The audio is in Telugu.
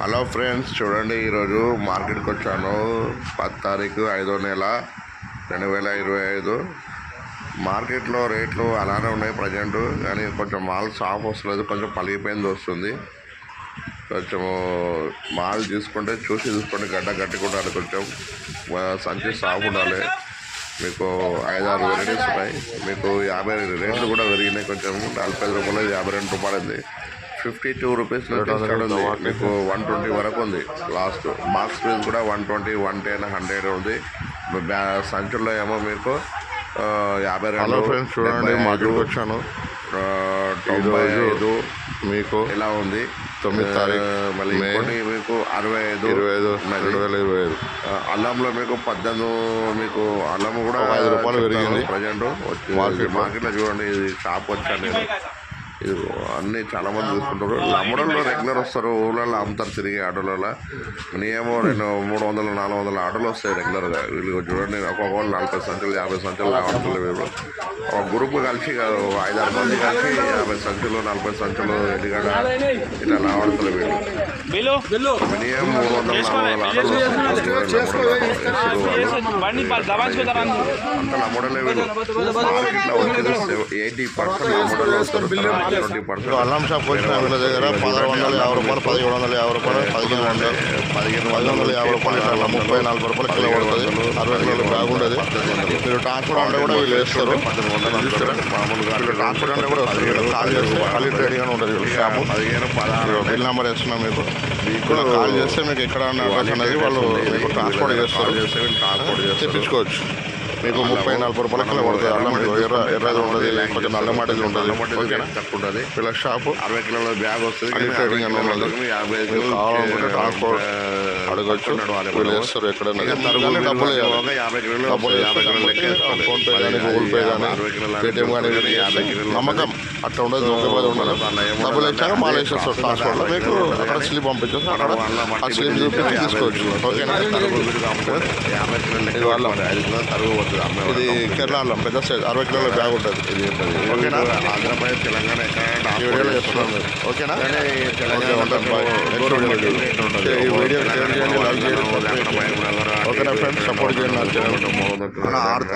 హలో ఫ్రెండ్స్, చూడండి ఈరోజు మార్కెట్కి వచ్చాను. 10 తారీఖు 5వ నెల 2025. మార్కెట్లో రేట్లు అలానే ఉన్నాయి ప్రజెంట్, కానీ కొంచెం మాల్ సాఫ్ వస్తలేదు, కొంచెం పలిగిపోయింది వస్తుంది. కొంచెము మాల్ చూసుకుంటే చూసుకోండి, గడ్డ గట్టుకుంటారు. కొంచెం సంచి సాఫ్ ఉండాలి. మీకు 5-6 వెరైటీస్ ఉన్నాయి. మీకు 50 రేట్లు కూడా పెరిగినాయి. కొంచెం 45 రూపాయలు 52 రూపాయలు ఉంది. 52 రూపీస్ స్టార్ట్ ఉంది. మీకు 120 వరకు ఉంది. లాస్ట్ బాక్స్ ప్రైస్ కూడా 120, 110, 100 ఉంది. సంచుల్లో ఏమో మీకు 52. చూడండి, మార్కెట్కి వచ్చాను. 95 మీకు ఇలా ఉంది. 9 తారీఖు మళ్ళీ ఇంకోటి మీకు 65 2025. అల్లంలో మీకు 18. మీకు అల్లం కూడా 5 రూపాయలు పెరిగింది ప్రజెంట్ మార్కెట్లో. చూడండి, ఇది షాప్ వచ్చాను నేను. ఇది అన్నీ చాలామంది చూసుకుంటారు. అమ్మడంలో రెగ్యులర్ వస్తారు, ఊళ్ళల్లో అమ్ముతారు తిరిగి ఆటోలలో. నేమో 300, 400 ఆటోలు వస్తాయి రెగ్యులర్గా. వీళ్ళు చూడండి, ఒక్కొక్కళ్ళు 40 సంచులు 50 సంచులు రావట్లేదు. వీళ్ళు ఒక గ్రూప్ కలిసి 5-6 మంది కలిసి 50 సంచులు 40 సంచులు ఎదిగడ ఇట్లా రావడతారు. వీళ్ళు మినిమం 300-400 ఆటోలు అంతా అమ్మడలే. వీళ్ళు మార్కెట్లో వచ్చేది 80% అమ్మడలు వస్తారు. అల్లం షాప్ వచ్చిన వీళ్ళ దగ్గర 1150 రూపాయలు, 1750 రూపాయలు, 1500, 1150 రూపాయలు, 30-40 రూపాయలు కిలో పడుతుంది. 60 కిలోలు బ్యాగ్ ఉంటుంది. మీరు ట్రాన్స్పోర్ట్ అంటే కూడా వీళ్ళు వేస్తారు. ట్రాన్స్పోర్ట్ అంటే కూడా కాల్ చేస్తే ఖాళీ ట్రేడింగ్ ఉంటుంది. షాపు 15 బిల్ నెంబర్ వేస్తున్నాం. మీకు కాల్ చేస్తే మీకు ఎక్కడ అడ్రస్ అనేది వాళ్ళు మీకు ట్రాన్స్పోర్ట్ చేస్తారు. తెప్పించుకోవచ్చు. మీకు 30-40 రూపాయల కిలో పడుతుంది. అల్లం ఎర్రది ఉంటుంది, కొంచెం నల్ల మాటది ఉంటుంది. ఉంటుంది. వీళ్ళ షాపు 60 కిలోల బ్యాగ్ వస్తుంది. కావాలనుకుంటే ట్రాన్స్పోర్ట్ అడగచ్చు. వీళ్ళు వేస్తారు. ఎక్కడైనా డబ్బులు ఫోన్పే కానీ, గూగుల్ పే కానీ, పేటిఎం కానీ నమ్మకం అట్లా ఉండదు. దొంగ ఉండదు. డబ్బులు ఇచ్చాక మాల్ వేసేస్తారు. ట్రాన్స్పోర్ట్లో మీకు అక్కడ స్లిప్ పంపించేస్తారు. అక్కడ ఆ స్లిప్ చూపించి తీసుకోవచ్చు. ఓకేనా? ఇది వాళ్ళ ఇది కేరళ అల్లం పెద్ద సైజ్ 60 కిలోల బ్యాగ్ ఉంటుంది. ఇది ఓకేనా? ఆంధ్రప్రదేశ్, తెలంగాణ ఎక్కడ ఈ వీడియోలో చెప్తున్నాను మీరు. ఓకేనా? ఈ వీడియో షేర్ చేయండి, లైక్ చేయండి. ఓకేనా ఫ్రెండ్స్? సపోర్ట్ చేయండి.